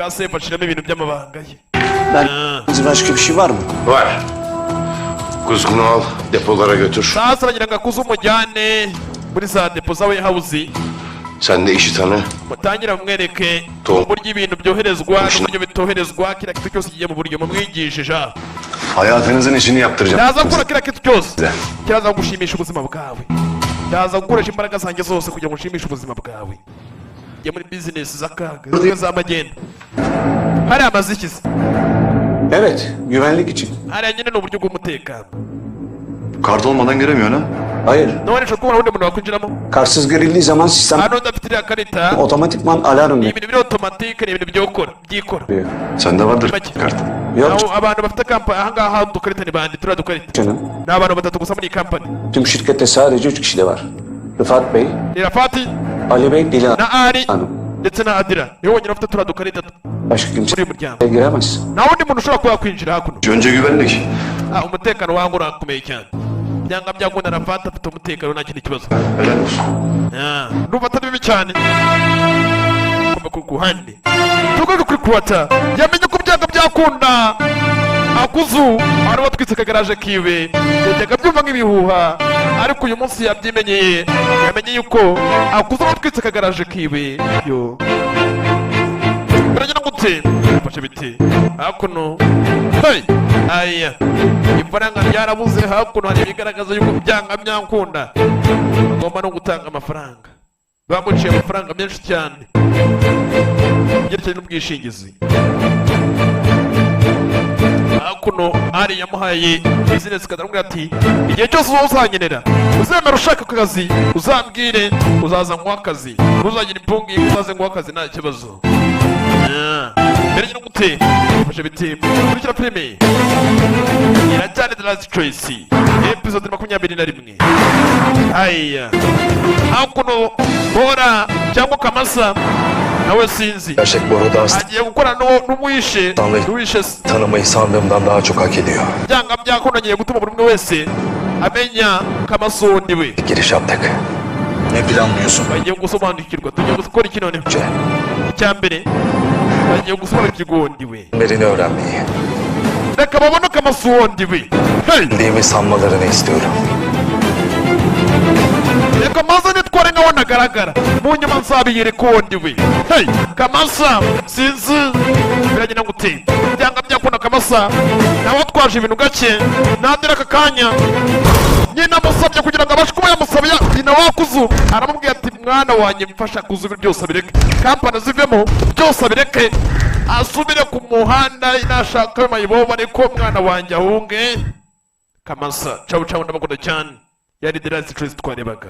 kaseye baciramo ibintu by'amabanga ye. Başka bir şey var mı? Var. Kuzgunu al, depolara götür. Sasa bagira ngo akuze umujyane muri za depo z'abayahabuzi. Sen de işi tanı. Mutangira mwereke Tom. uburyo ibintu byoherezwa n'uburyo bitoherezwa, kira kitu cyose kigiye mu buryo mumwigishije. Hayatınızın işini yaptıracağım. Ndaza gukora kira kitu cyose kiraza gushimisha ubuzima bwawe. Ndaza gukoresha imbaraga zanjye zose kugira ngo ushimishe ubuzima bwawe. Jya muri business z'akaga z'amagenda. Hari amazikizi. Evet, güvenlik için. Hariya nyine ni uburyo bw'umutekano. Kart olmadan giremiyor ha? Hayır, None nshobora kubona undi muntu wakwinjiramo. kartsız girildiği zaman sistem Hano udafite iriya karita otomatikman alarm ni ibintu biri otomatike, ni ibintu byikora. veriyor. Sende vardır Bak. kart. Yok Aho abantu bafite kampani ahangaha udukarita ni bande, turiya dukarita canım. ni abantu batatu gusa muri iyi kampani. Tüm şirkette sadece 3 kişi de var. Rıfat Bey, Ni Rafati Ali Bey, Dilan na Ari Hanım. ndetse na Adira nibo bonyine bafite turiya dukarita Başka kimse muri uyu muryango. giremez. Nta wundi muntu ushobora kuba yakwinjira hakuno. Önce güvenlik. Umutekano wangu urakomeye cyane. Byanga byakunda Rafati afite umutekano nta kindi kibazo. Helal olsun. Ndumva atari bibi cyane. Kuva ku ruhande tugomba kwikuwata yamenye ko byanga byakunda akuzu ari watwitse akagaraje kiwe yajyaga byumva nk'ibihuha, ariko uyu munsi yabyimenyeye, yamenye yuko akuzu watwitse akagaraje kiwe. Yo biragenda gute fashe biti hakuno. Hey aya ifaranga ryarabuze hakuno, hari ibigaragaza yuko byanga byakunda agomba no gutanga amafaranga. Bamuciye amafaranga menshi cyane byerekeye n'ubwishingizi. Hakuno Ari yamuhaye bizinesi kadamubwira ati igihe cyose uzankenera uzemera ushaka akazi uzambwire, uzaza nguha akazi, ntuzagira impungi uzaze nguha akazi nta kibazo. Mbere no gute fashe biti kurikira filime iracyari The Last Choice episode 21. Aya hakuno Bora cyangwa Kamasa nawe sinzi Gerçek Bora Dağ agiye gukora n'umwishe tanımayı sandığımdan daha çok hak ediyor. byanga byakunda agiye gutuma buri umwe wese amenya Kamasoni we. Giriş yaptık. Ne planlıyorsun? Bagiye gusobanukirwa, tugiye gukora iki noneho? Önce Icya mbere bagiye gusobanukirwa undi we, verini öğrenmeyi, reka babone Kamasoni we. Hey bildiğimi sanmalarını istiyorum. reka maze nitware nkaho nagaragara mu nyuma nzabiyereka undi we. Hey Kamasa sinzi biragenda gute byanga byakunda Kamasa nawe twaje ibintu gake nadira aka kanya nyina amusabye kugira ngo abashe kuba yamusabye nyina wakuzu aramubwira ati mwana wanjye mfasha kuzuba byose abireke, kampani zivemo byose abireke, asubire ku muhanda nashaka mayibobo ariko mwana wanjye ahunge. Kamasa cawu cawu ndabakunda cyane, yari The Last Choice twarebaga.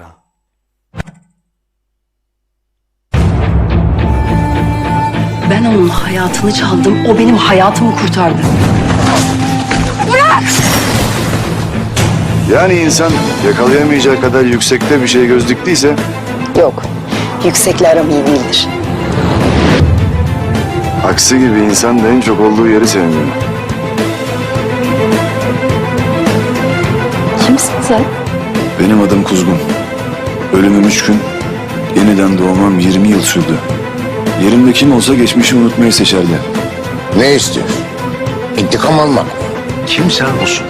Ben onun hayatını çaldım, o benim hayatımı kurtardı. Yani insan yakalayamayacağı kadar yüksekte bir şey göz diktiyse Yok, yüksekle aram iyi değildir. aksi gibi insan da en çok olduğu yeri sevmiyor. Kimsin sen? Benim adım Kuzgun. Ölümüm 3 gün, yeniden doğmam 20 yıl sürdü. Yerimde kim olsa geçmişi unutmayı seçerdi. Ne istiyorsun? İntikam almak mı? Kim sen olsun?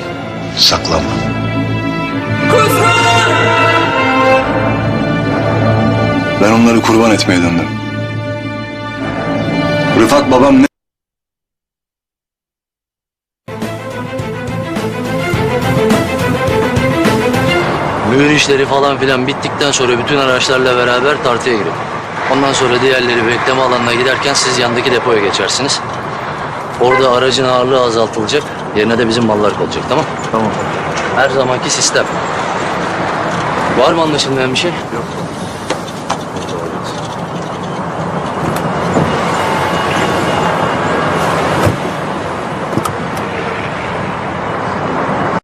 Saklanma. Ben onları kurban etmeye döndüm. Rıfat babam ne? Mühür işleri falan filan bittikten sonra bütün araçlarla beraber tartıya girin. Ondan sonra diğerleri bekleme alanına giderken siz yandaki depoya geçersiniz. Orada aracın ağırlığı azaltılacak. Yerine de bizim mallar kalacak, tamam? Tamam. Her zamanki sistem. Var mı anlaşılmayan bir şey? Yok.